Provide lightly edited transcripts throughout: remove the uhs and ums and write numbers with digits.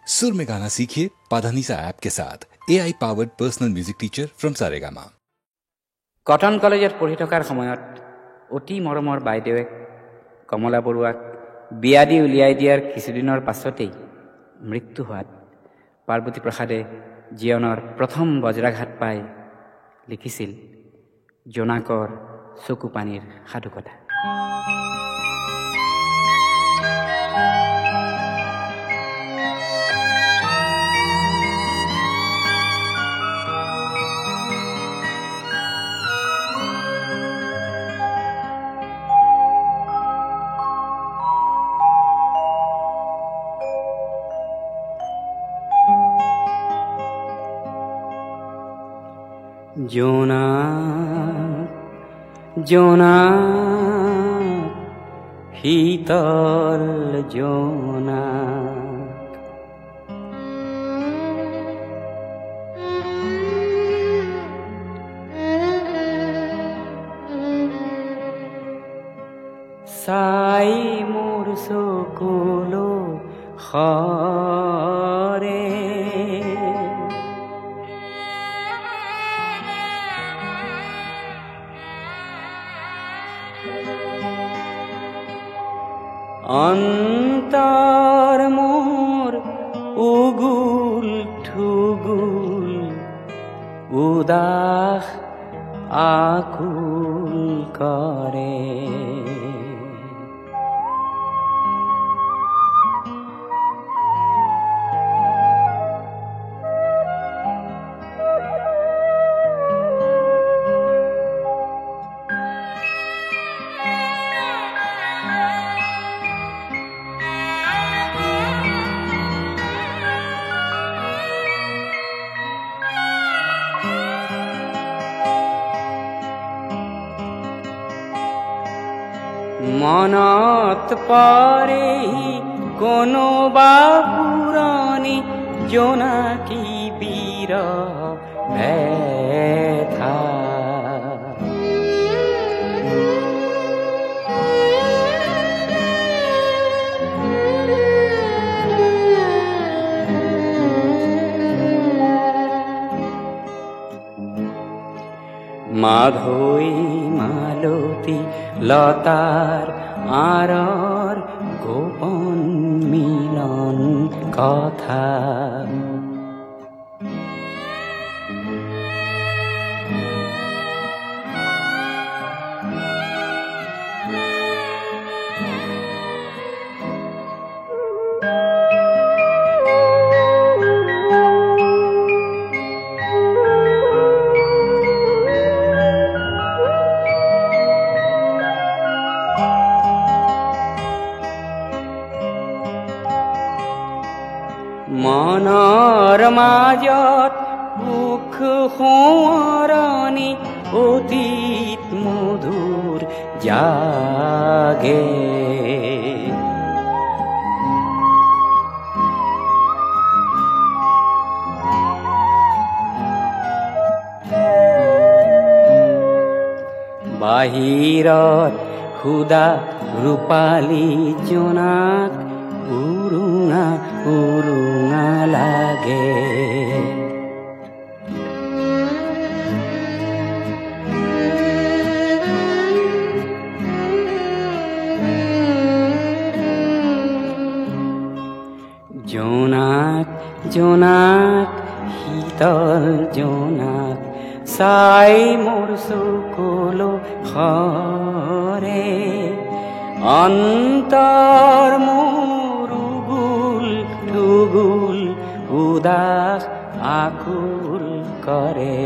सुर में गाना सीखिए पाधानीसा ऐप के साथ AI powered personal music teacher from Saregama. Cotton কলেজত পঢ়ি থকাৰ সময়ত অতি মৰমৰ বাইদেৱে কমলা বৰুৱাক বিয়া দি উলিয়াই দিয়াৰ কিছুদিনৰ পাছতেই মৃত্যু হোৱাত পাৰ্বতী প্ৰসাদে জীৱনৰ প্ৰথম বজ্ৰাঘাত পাই লিখিছিল জোনাকৰ চকু পানীৰ সাধুকথা। জোনাক জোনাক শীতল জোনাক, চাই মোৰ চকুলো সৰে, অন্তৰ মোৰ উগুল ঠুগুল উদাস আকুল কৰে। মনত পৰে কোনোবা পুৰণি জোনাকী বিৰহ ব্যথা, মাধৈ মালতী লতাৰ আঁৰৰ গোপন মিলন কথা, মনৰ মাজত সুখ সোঁৱৰণি অতীত মধুৰ জাগে, বাহিৰত সুদা ৰূপালী জোনাক উৰুঙা উৰুঙা লাগে। জোনাক জোনাক শীতল জোনাক, চাই মোৰ চকুলো সৰে, অন্তৰ মোৰ উগুল ঠুগুল উদাস আকুল কৰে।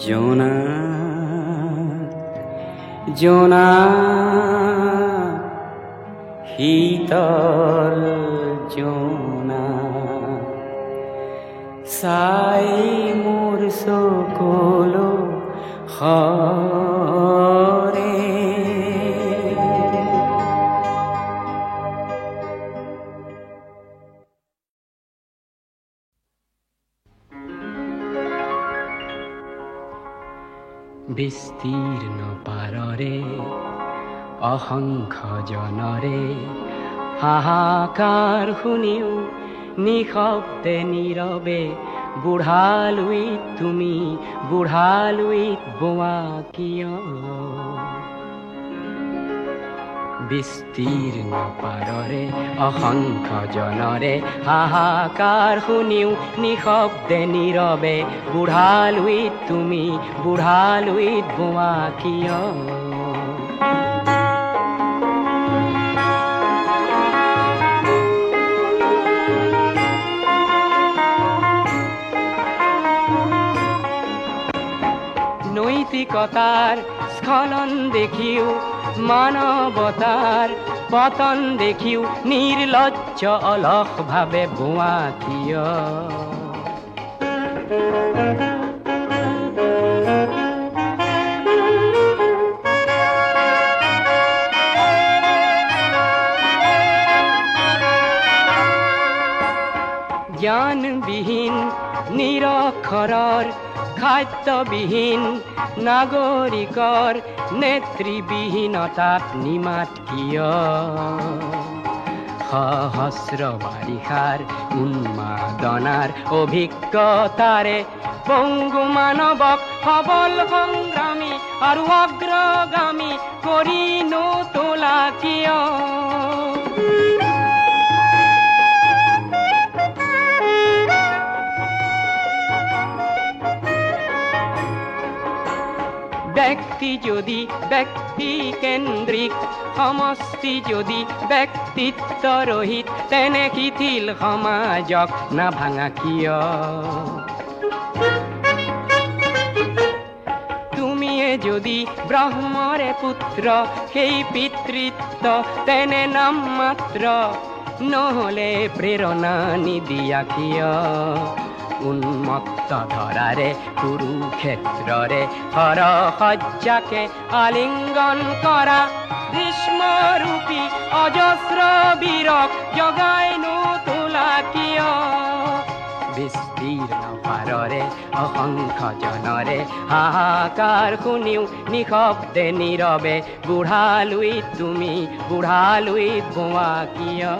জোনাক জোনাক শীতল জোনাক, চাই মোৰ চকুলো সৰে। বিস্তীৰ্ণ পাৰৰে অসংখ্য জনৰে হাহাকাৰ শুনিও নিশব্দে নীৰৱে বুঢ়ালুইত তুমি বুঢ়ালুইত বোৱা কিয় বিস্তীৰ্ণ পাৰৰে অসংখ্য জনৰে হাহাকাৰ শুনিও নিশব্দে নীৰৱে বুঢ়ালুইত তুমি বুঢ়ালুইত বোৱা কিয় নৈতিকতাৰ স্খলন দেখিও মানৱতাৰ পতন দেখিও নিৰ্লজ্জ অলস ভাৱে বোৱা কিয় জ্ঞানবিহীন নিৰক্ষৰৰ খাদ্যবিহীন নাগৰিকৰ নেতৃবিহীনতাত নিমাত কিয় সহস্ৰ বাৰিষাৰ উন্মাদনাৰ অভিজ্ঞতাৰে পংগু মানৱক সবল সংগ্ৰামী আৰু অগ্ৰগামী কৰি নতোলা কিয় ব্যক্তি যদি ব্যক্তি কেন্দ্ৰিক সমষ্টি যদি ব্যক্তিত্ব ৰহিত তেনে শিথিল সমাজক নাভাঙা কিয় তুমিয়ে যদি ব্ৰহ্মৰে পুত্ৰ সেই পিতৃত্ব তেনে নাম মাত্ৰ নহলে প্ৰেৰণা নিদিয়া কিয় উন্মত্ত ধৰাৰে কুৰুক্ষেত্ৰৰে হৰসজ্জাকে আলিংগন কৰা ভীষ্মৰূপী অজস্ৰ বীৰক জগাই নতোলা কিয় বিস্তীৰ্ণ পাৰৰে অসংখ্য জনৰে হাহাকাৰ শুনিও নিশব্দে নীৰৱে বুঢ়ালুইত তুমি বুঢ়ালুইত বোৱা কিয়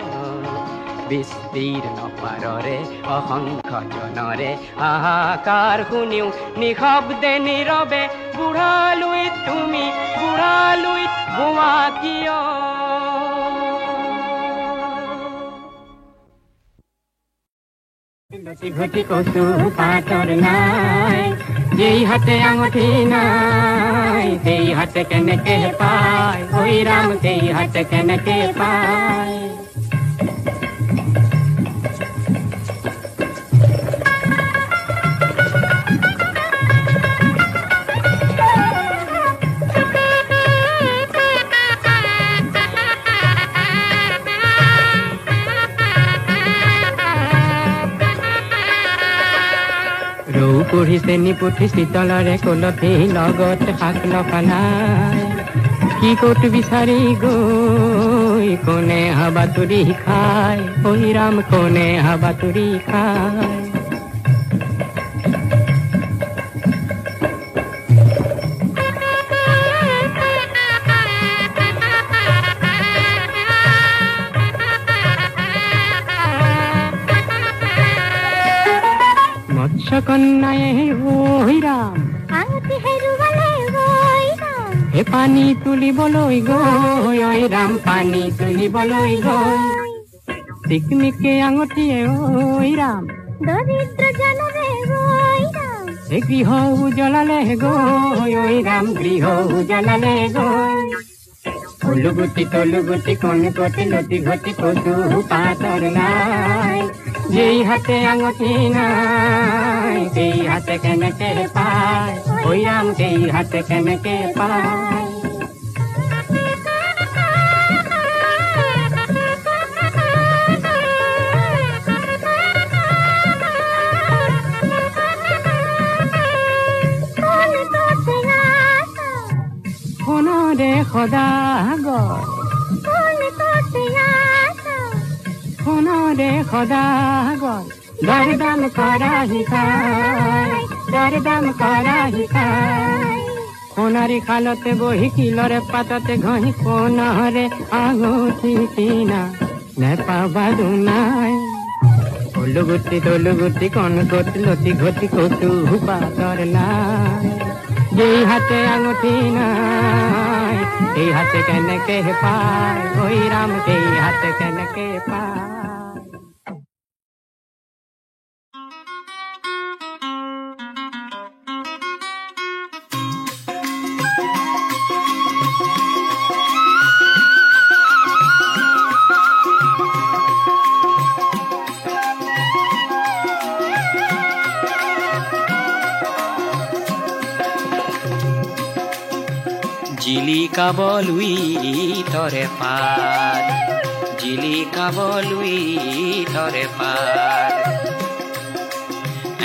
বিস্তীৰ্ণ পাৰৰে অসংখ্য জনৰে হাহাকাৰ শুনিও নিশব্দে নীৰৱে বুঢ়ালুইত তুমি বুঢ়ালুইত বোৱা কিয় ঘটি কচু পাতৰ নাই যেই হাতে আঙঠি নাই সেই হাতে কেনেকে পায় ঐ ৰাম সেই হাতে কেনেকে পায় পঢ়িছে নিপুঠি শীতলৰে কলতে লগত শাক লফালাই কি ক'ত বিচাৰি গৈ কোনে হাবাতুৰি খায় ঐ ৰাম কোনে হাবাতুৰি খায় কন্যায়ে ঐ ৰাম আঙুঠি হেৰুৱালে ঐ ৰাম হে পানী তুলিবলৈ গৈ ঐ ৰাম পানী তুলিবলৈ গৈ পিকনিকে আঙুঠিয়ে ঐ ৰাম দৰিদ্ৰ জনৰে ঐ ৰাম হে গৃহ উজলালে গৈ ঐ ৰাম গৃহ উজলালে গৈ ফুলগুটি তলুগুটি কণকটি লতি ঘটি কচু পাতৰ নাই যেই হাতে আঙঠি নাই সেই হাতে কেনেকে পায় ঐ ৰাম সেই হাতে কেনেকে পায় সোণৰে সদাগৰ সোণৰে সদাগৰ দৰদাম কৰা শিকায় দৰদাম কৰা শিকায় সোণাৰী খালতে বহি কিলৰে পাততে ঘঁহি সোণৰে আঙুঠি কিনা নেপাবাদু নাই তলুগুটি কন গতি লতি ঘটি কতু পাতর নাই যেই হাতে আঙুঠি নাই এই হাতে কেনেকে পায় ওই রামকে এই হাতে কেনেকে পায় জিলিকা বলুই তরে পার জিলিকা বলুই তরে পার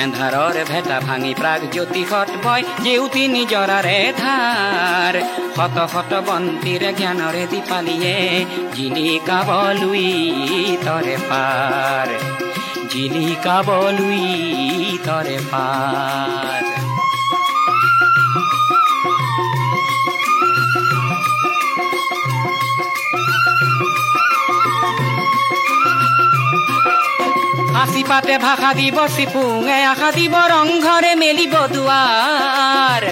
এন্ধাৰৰ ভেটা ভাঙি প্ৰাগ জ্যোতি হত বয় জেউতি নিজৰাৰে ধাৰ শত শত বন্তিৰে জ্ঞানৰে দীপালিয়ে জিলিকা বলুই তৰে পাৰ জিলিকা বলুই তৰে পাৰ হাসি পাতে ভাষা দিব চিপুঙে আশা দিব ৰংঘৰে মেলিব দুৱাৰ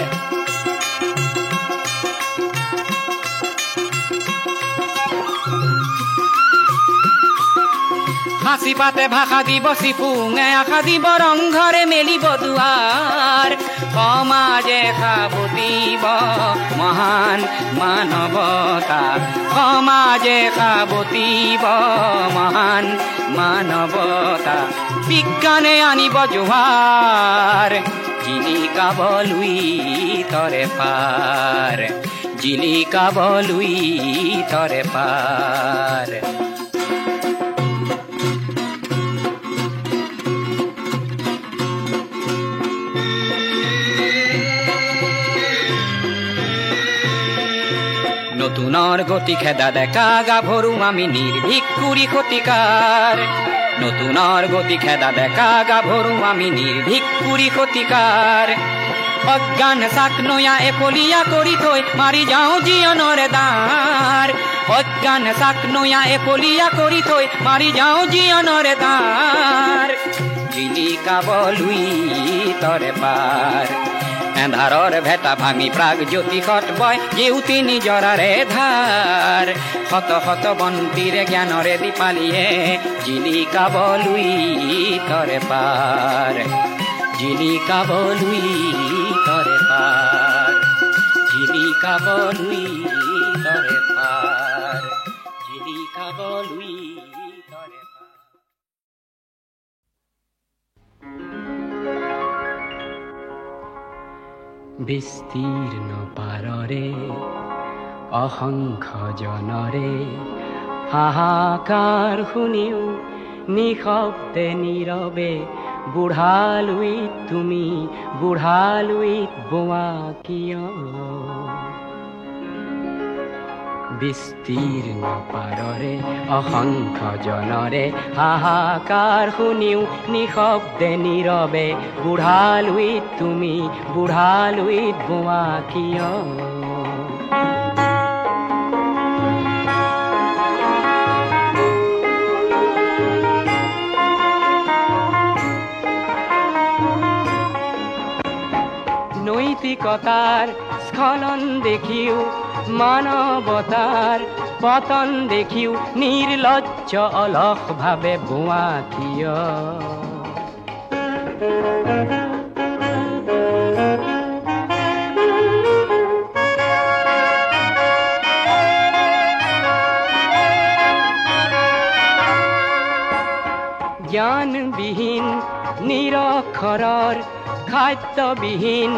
হাসি পাতে ভাষা দিব চিপুঙে আশা দিব ৰংঘৰে মেলিব দুৱাৰ সমাজে সাবুতিব মহান মানৱতা সমাজে সাবুতিব মহান মানৱতা বিজ্ঞানে আনিব জোহাৰ জিলিকা বলুই তৰে পাৰ জিলিকা বলুই তৰে পাৰ নতুনৰ গতি খেদা ডেকা গাভৰু আমি নিৰ্ভীক কুৰি ক্ষতিকাৰ নতুনৰ গতি খেদা ডেকা গাভৰু আমি নিৰ্ভীক কুৰি ক্ষতিকাৰ অজ্ঞান চাক নয়া এফলীয়া কৰি থৈ মাৰি যাওঁ জীৱনৰে দাৰ অজ্ঞান চাক নয়া এফলীয়া কৰি থৈ মাৰি যাওঁ জীৱনৰে দাৰ জিলিকা বলুই তৰে পাৰ এন্ধাৰৰ ভেটা ভাঙি প্ৰাগ জ্যোতি হত বয় জেউতি নিজৰাৰে ধাৰ শত শত বন্তিৰে জ্ঞানৰে দীপালিয়ে জিলিকা বলুই তৰে পাৰ জিলিকা বলুই তৰে পাৰ জিলিকা বলুই তৰে পাৰ জিলিকা বলুই তৰে পাৰ বিস্তীৰ্ণ পাৰৰে অসংখ্য জনৰে হাহাকাৰ শুনিও নিশব্দে নীৰৱে বুঢ়ালুইত তুমি বুঢ়ালুইত বোৱা কিয় বিস্তীৰ্ণ পাৰৰে অসংখ্য জনৰে হাহাকাৰ শুনিও নিশব্দে নীৰৱে বুঢ়ালুইত তুমি বুঢ়ালুইত বোৱা কিয় নৈতিকতাৰ স্খলন দেখিও মানৱতাৰ পতন দেখিও নিৰ্লজ্জ অলস ভাৱে বোৱা কিয় জ্ঞানবিহীন নিৰক্ষৰৰ খাদ্যবিহীন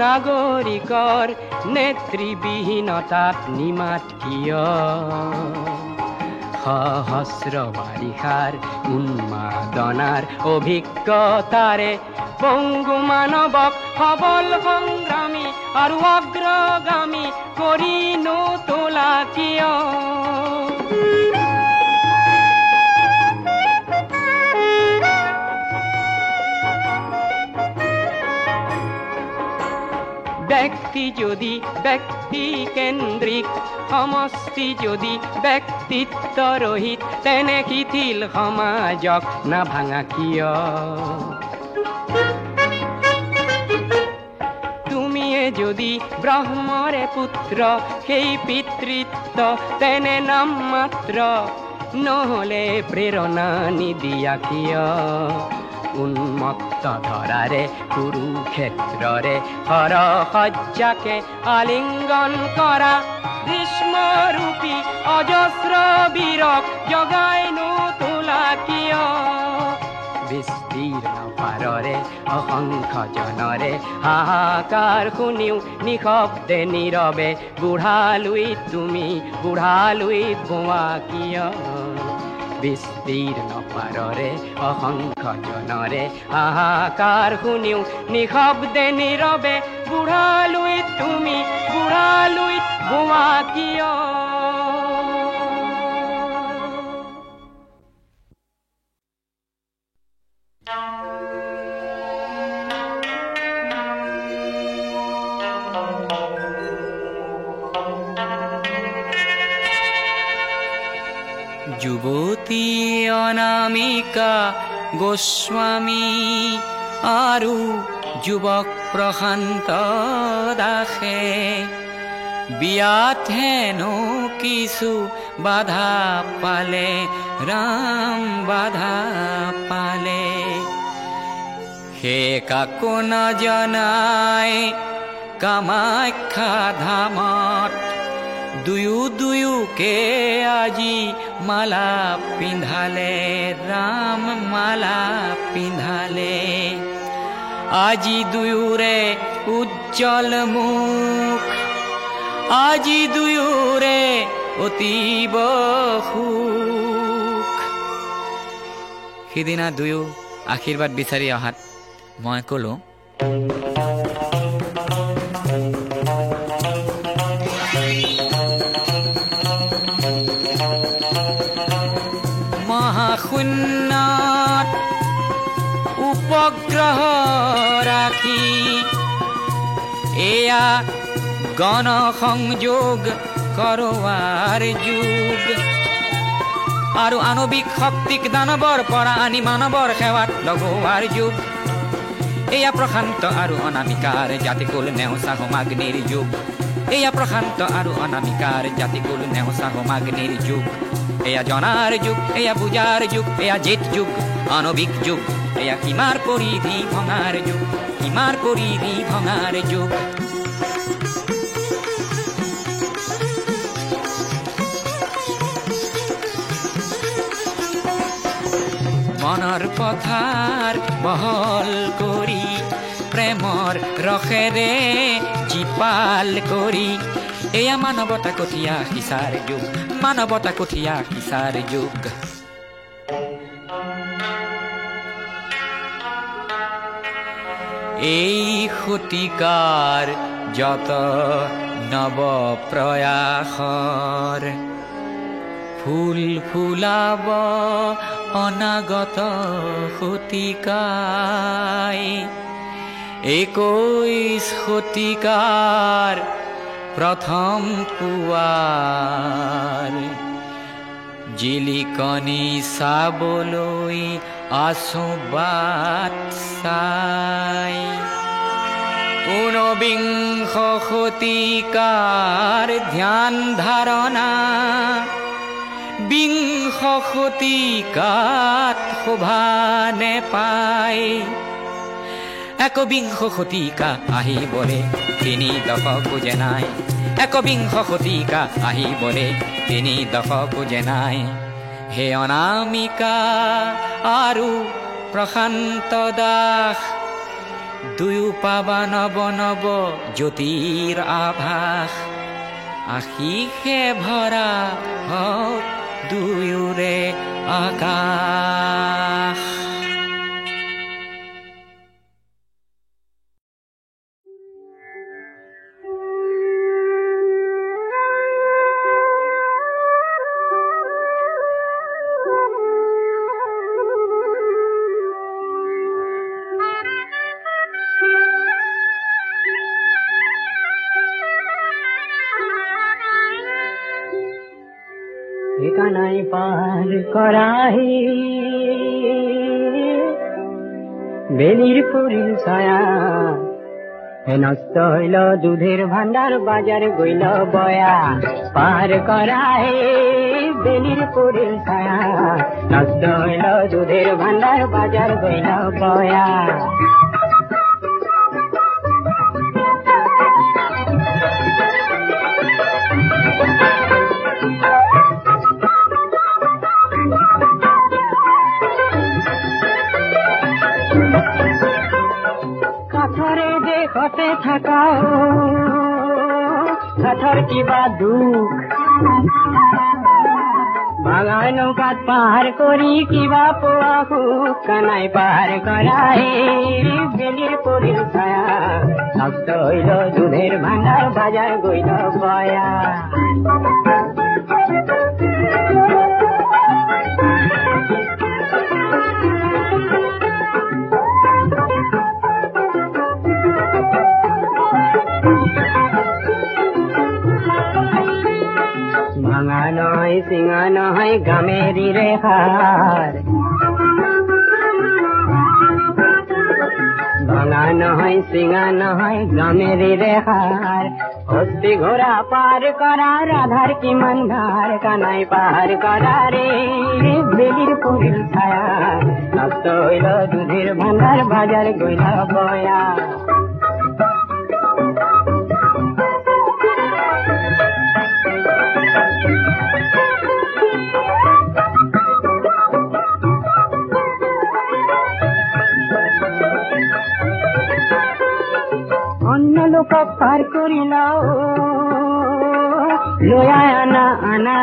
নাগৰিকৰ নেতৃবিহীনতাত নিমাত কিয় সহস্ৰ বাৰিষাৰ উন্মাদনাৰ অভিজ্ঞতাৰে পংগু মানৱক সবল সংগ্ৰামী আৰু অগ্ৰগামী কৰি নোতোলা কিয় ব্যক্তি যদি ব্যক্তি কেন্দ্ৰিক সমষ্টি যদি ব্যক্তি কৰ্তৃত্ব ৰহিত তেনে শিথিল সমাজক নাভাঙা কিয়? তুমিয়ে যদি ব্ৰহ্মৰে পুত্ৰ সেই পিতৃত্ব তেনে নাম মাত্ৰ নহ'লে প্ৰেৰণা নিদিয়া কিয়? উন্মত্ত ধৰাৰে কুৰুক্ষেত্ৰৰে হৰসজ্জাকে আলিংগন কৰা ভীষ্মৰূপী অজস্ৰ বীৰক জগাই নোতোলা কিয়? বিস্তীৰ্ণ পাৰৰে অসংখ্য জনৰে হাহাকাৰ শুনিও নিশব্দে নীৰৱে বুঢ়ালুইত তুমি বুঢ়ালুইত বোৱা কিয়? বিস্তীৰ্ণ পাৰৰে অসংখ্য জনৰে হাহাকাৰ শুনিও নিশব্দে নীৰৱে বুঢ়ালুইত তুমি বুঢ়ালুইত বোৱা কিয়? যুৱতী অনামিকা গোস্বামী আৰু যুৱক প্ৰশান্ত দাসে বিয়াত হেনো কিছু বাধা পালে, ৰাম বাধা পালে। সেই কাকো নজনাই কামাখ্যা ধামত দুয়োকে আজি মালা পিন্ধালে, ৰাম মালা পিন্ধালে। আজি দুয়োৰে উজ্জ্বল মুখ, আজি দুয়োৰে অতীব সুখ। সিদিনা দুয়ো আশীৰ্বাদ বিচাৰি অহাত মই ক'লো, মহাশূন্যত উপগ্ৰহ ৰাখি এয়া গণ সংযোগ কৰোৱাৰ যুগ, আৰু আণৱিক শক্তিক দানৱৰ পৰা আনি মানৱৰ সেৱাত লগোৱাৰ যুগ। এয়া প্ৰশান্ত আৰু অনামিকাৰ জাতিকুল নেওচা হোমাগ্নিৰ যুগ, এয়া প্ৰশান্ত আৰু অনামিকাৰ জাতিকুল নেওচা হোমাগ্নিৰ যুগ। এয়া জনাৰ যুগ, এয়া বুজাৰ যুগ, এয়া জেঠ যুগ, আণৱিক যুগ। এয়া সীমাৰ পৰিধি ভঙাৰ যুগ, সীমাৰ পৰিধি ভঙাৰ যুগ। মনৰ পথাৰ বহল কৰি প্ৰেমৰ ৰসেৰে জীপাল কৰি এয়া মানৱতা কঠীয়া সিঁচাৰ যুগ, মানৱতা কঠীয়া সিঁচাৰ যুগ। এই শতিকাৰ যত নৱ প্ৰয়াসৰ ফুল ফুলাব অনাগত শতিকাই। 21 শতিকাৰ প্ৰথম পুৱাৰ জিলিকনি চাবলৈ আছো বাট চাই। 21 শতিকাৰ ধ্যান ধাৰণা 20 শতিকাত শোভা নেপায়। 21 শতিকা আহিবলে 3 দশকো যে নাই, 21 শতিকা আহিবলে 3 দশকো যে নাই। হে অনামিকা আৰু প্ৰশান্ত দাস, দুয়ো পাবা নৱ নৱ জ্যোতিৰ আভাস। আশীষে ভৰা হওক দুয়োৰে আকাশ। কানাই পার করাহি বেলির পুরীর ছায়া নষ্ট হইল দুধের ভান্ডার বাজার গইল বয়া পার করাহি বেলির পুরীর ছায়া নষ্ট হইল দুধের ভান্ডার বাজার গইল বয়া কাঠরে দেখতে থাকাও কাঠর কিবা দুখ ভাঙা নৌকাত পার করি কিবা পোয়া হুক কানাই পার করাই বেলির পুরীর ছায়া নষ্ট হইল দুধের ভান্ডার বাজার গইল বয়া ভাঙা নয় সিঙা নয় গামেরি রেখার ভাঙা নয় সিঙা নয় গামেরি রেখার হস্তি ঘোড়া পার করা রাধার কি মন ঘর কানাই পার করা রে বেলির পুরীর ছায়া নষ্ট হইল দুধের ভান্ডার বাজার গইল বয়া অন্য লোক পার করিল লয়া আনা আনা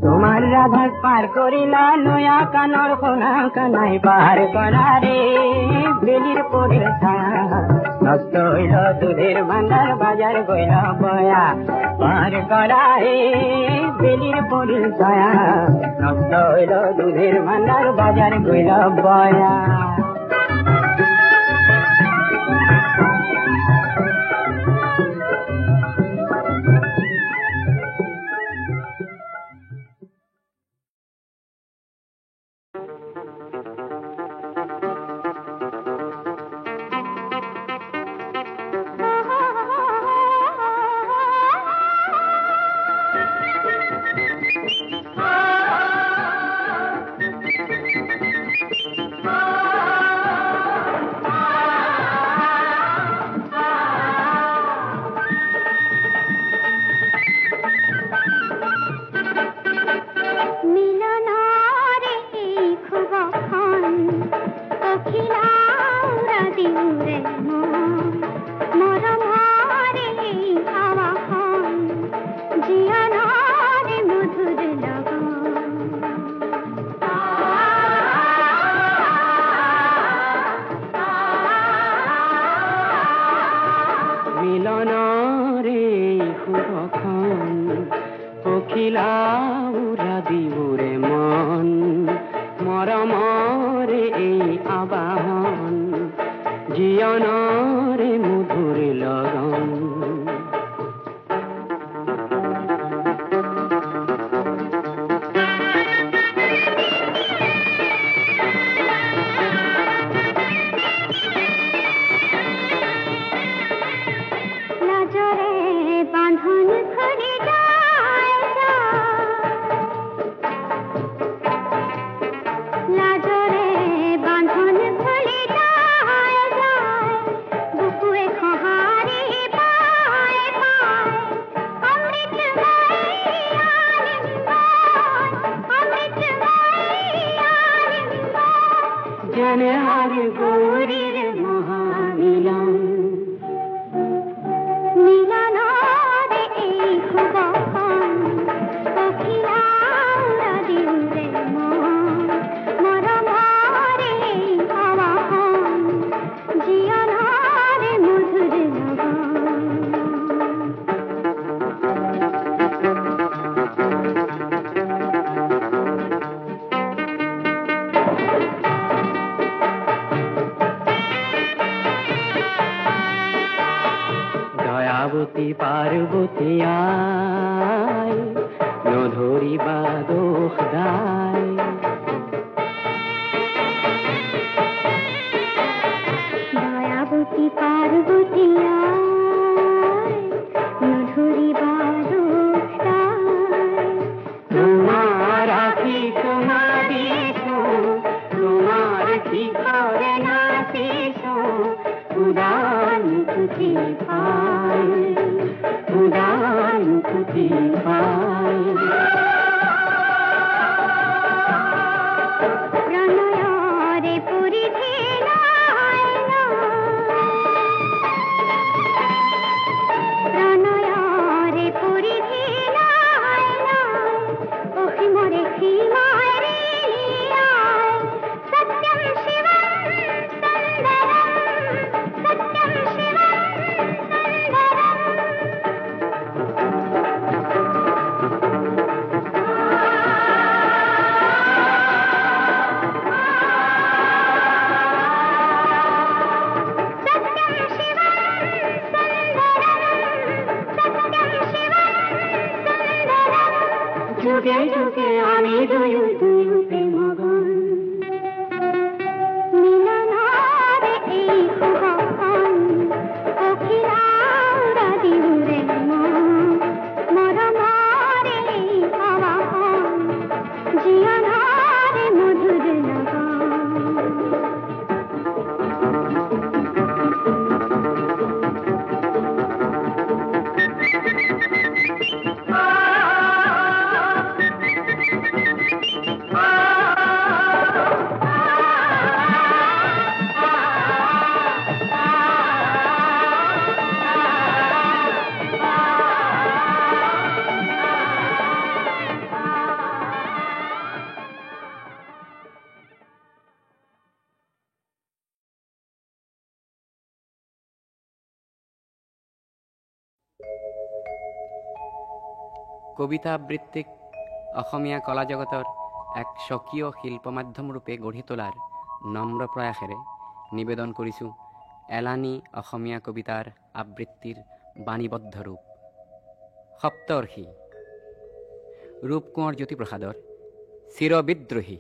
তোমার রাধা পার করিলা লয়া কানর কোনা কানাই পার করা রে বেলির পুরীর ছায়া নষ্ট হইল দুধের ভান্ডার বাজার গইল বয়া পার করা রে বেলির পুরীর ছায়া নষ্ট হইল দুধের ভান্ডার বাজার গইল বয়া দুয়ো দুয়ো প্রেমগন মিলনারে এই সুগন্ধ অখিলাউরা দিউরে মরমারে এই হাওয়াখন জীবনারে মধুর লগন কবিতা আবৃত্তিক অসমীয়া কলা জগতৰ এক স্বকীয় শিল্প মাধ্যম ৰূপে গঢ়ি তোলাৰ নম্ৰ প্ৰয়াসেৰে নিবেদন কৰিছোঁ এলানি অসমীয়া কবিতাৰ আবৃত্তিৰ বাণীবদ্ধ ৰূপ সপ্তৰ্ষি ৰূপ কোঁৱৰ জ্যোতিপ্ৰসাদৰ চিৰবিদ্ৰোহী।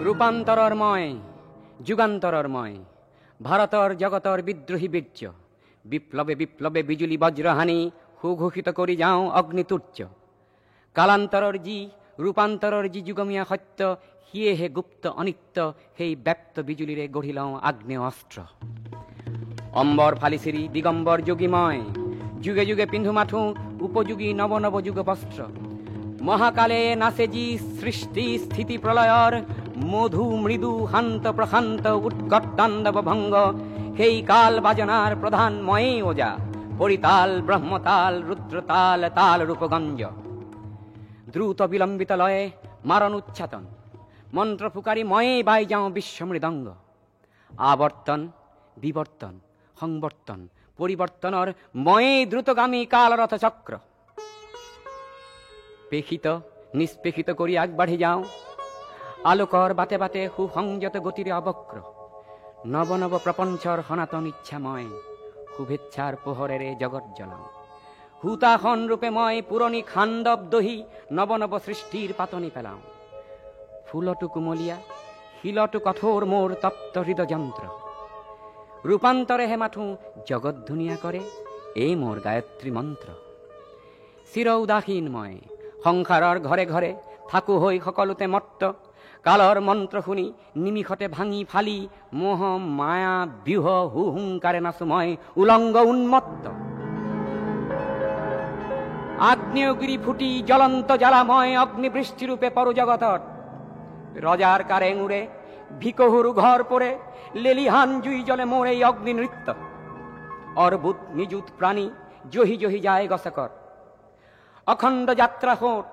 ৰূপান্তৰৰ মই যুগান্তৰৰ মই ভাৰতৰ জগতৰ বিদ্ৰোহী বীৰ্য বিপ্লৱে বিপ্লৱে বিজুলী বজ্ৰহানি সুঘোষিত কৰি যাওঁ অগ্নিতুৰ্য কালান্তৰৰ যি ৰূপান্তৰৰ যি যুগমীয়া সত্য সিয়েহে গুপ্ত অনিত্য সেই ব্যক্ত বিজুলীৰে গঢ়ি লওঁ আগ্নেয় অস্ত্ৰ অম্বৰ ফালিচিৰি দিগম্বৰ যোগী মই যুগে যুগে পিন্ধো মাথো উপযোগী নৱ নৱ যুগ বস্ত্ৰ মহাকালে নাচে যি সৃষ্টি স্থিতি প্ৰলয়ৰ মধু মৃদু শান্ত প্ৰশান্ত উৎকট তাণ্ডৱ ভংগ সেই কাল বাজনাৰ প্ৰধান ময়েই ওজা পৰিতাল ব্ৰহ্মতাল ৰুদ্ৰতাল তাল ৰূপগঞ্জ দ্ৰুত বিলম্বিত লয়ে মাৰণ উচ্চাতন মন্ত্ৰ ফুকাৰি ময়েই বাই যাওঁ বিশ্ব মৃদংগ আৱৰ্তন বিৱৰ্তন সংবৰ্তন পৰিৱৰ্তনৰ ময়েই দ্ৰুতগামী কালৰথ চক্ৰ পেশিত নিষ্পেষিত কৰি আগবাঢ়ি যাওঁ আলোকৰ বাটে বাটে সুসংযত গতিৰে অবক্ৰ নৱ নৱ প্ৰপঞ্চৰ সনাতন ইচ্ছা মই শুভেচ্ছাৰ পোহৰেৰে জগত জ্বলাওঁ হুতাখন ৰূপে মই পুৰণি খাণ্ডৱ দহি নৱ নৱ সৃষ্টিৰ পাতনি পেলাওঁ ফুলতো কুমলীয়া শিলতো কঠোৰ মোৰ তপ্ত হৃদয় যন্ত্ৰ ৰূপান্তৰেহে মাথো জগত ধুনীয়া কৰে এই মোৰ গায়ত্ৰী মন্ত্ৰ চিৰ উদাসীন মই সংসাৰৰ ঘৰে ঘৰে থাকো হৈ সকলোতে মত্ত কালৰ মন্ত্ৰ শুনি নিমিষতে ভাঙি ফালি মোহ মায়া বিহ হুহুংকাৰে নাচো মই উলংগ উন্মত্ত আগ্নেয়গিৰি ফুটি জ্বলন্ত জ্বালা মই অগ্নিবৃষ্টিৰূপে পৰো জগতত ৰজাৰ কাৰেং উৰে ভিকহুৰু ঘৰ পৰে লেলিহান জুই জ্বলে মোৰ এই অগ্নি নৃত্য অৰ্বুত নিযুত প্ৰাণী জহি জহি যায় গছকৰ অখণ্ড যাত্ৰা হোঁত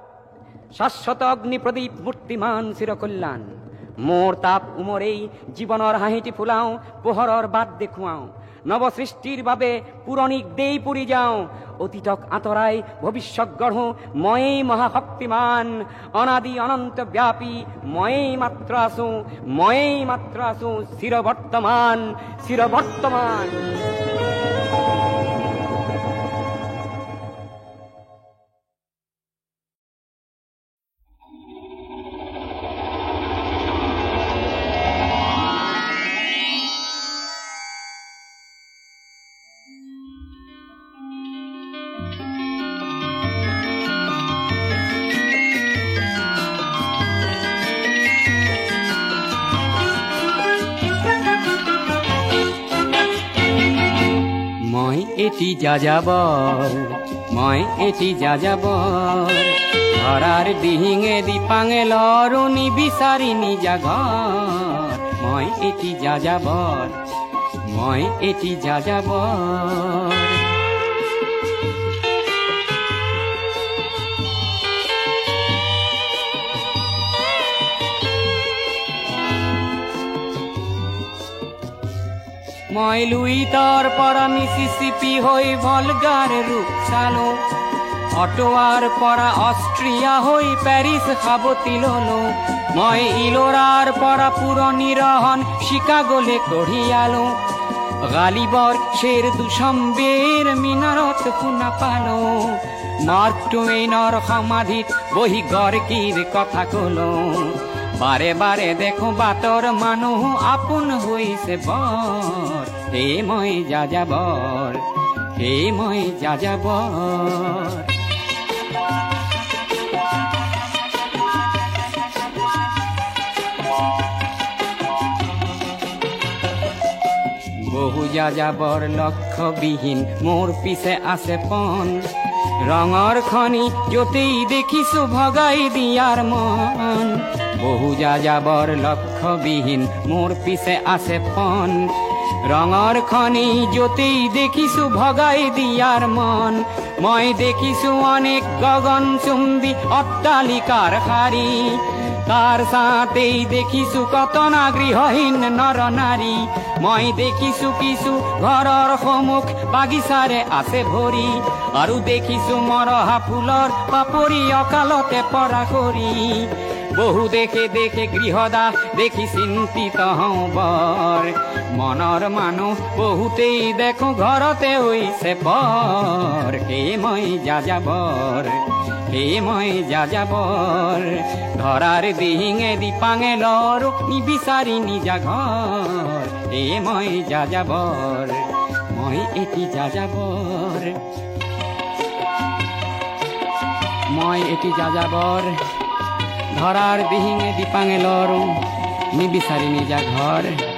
শাশ্বত অগ্নি প্ৰদীপ মূৰ্তিমান চিৰকল্যাণ মোৰ তাপ উমৰেই জীৱনৰ হাঁহিটি ফুলাওঁ পোহৰৰ বাট দেখুৱাওঁ নৱসৃষ্টিৰ বাবে পুৰণিক দেই পুৰি যাওঁ অতীতক আঁতৰাই ভৱিষ্যত গঢ়ো ময়েই মহাশক্তিমান অনাদি অনন্ত ব্যাপী ময়েই মাত্ৰ আছো চিৰবৰ্তমান চিৰবৰ্তমান এটি যাযাবৰ মই এটি যাযাবৰ ধৰাৰ দিহিঙে দিপাঙে লৰণি বিচাৰি নিজা ঘৰ মই এটি যাযাবৰ মই এটি যাযাবৰ মই লুইতৰ পৰা মিছিছিপি হৈ ভলগাৰ ৰূপ চালো অটোৱাৰ পৰা অষ্ট্ৰিয়া হৈ পেৰিছ সাৱতি ললো মই ইলোৰাৰ পৰা পুৰণি ৰহন চিকাগোলে কঢ়িয়ালো গালিবৰ শ্বেৰ দুচম্বেৰ মিনাৰত শুনা পালো মাৰ্ক টুৱেইনৰ সমাধিত বহি গৰ্কিৰ কথা কলো বাৰে বাৰে দেখো বাটৰ মানুহ আপোন হৈছে বৰ হে মই যাযাবৰ হে মই যাযাবৰ বহু যাযাবৰ লক্ষ্যবিহীন মোৰ পিছে আছে পণ ৰঙৰ খনি য'তেই দেখিছো ভগাই দিয়াৰ মন বহু যাযাবৰ লক্ষ্যবিহীন মোৰ পিছে আছে পণ ৰঙৰ খনি য'তেই দেখিছো ভগাই দিয়াৰ মন মই দেখিছো অনেক গগনচুম্বী অট্টালিকাৰ শাৰী তাৰ ছাতেই দেখিছো কতনা গৃহহীন নৰ নাৰী মই দেখিছো কিছু ঘৰৰ সন্মুখ বাগিচাৰে আছে ভৰি আৰু দেখিছো মৰহা ফুলৰ পাপৰি অকালতে পৰা কৰি বহু দেখে দেখে গৃহদাহ দেখি চিন্তিত হওঁ বৰ মনৰ মানুহ বহুতেই দেখো ঘৰতে হৈছে পৰ হে মই যাযাবৰ হে মই যাযাবৰ ধৰাৰ দিহিঙেদি পাঙে লৰো নিবিচাৰি নিজা ঘৰ হে মই যাযাবৰ মই এটি যাযাবৰ মই এটি যাযাবৰ ধৰাৰ দিহিঙেদি পাঙে লৰো নিবিচাৰি নিজা ঘৰ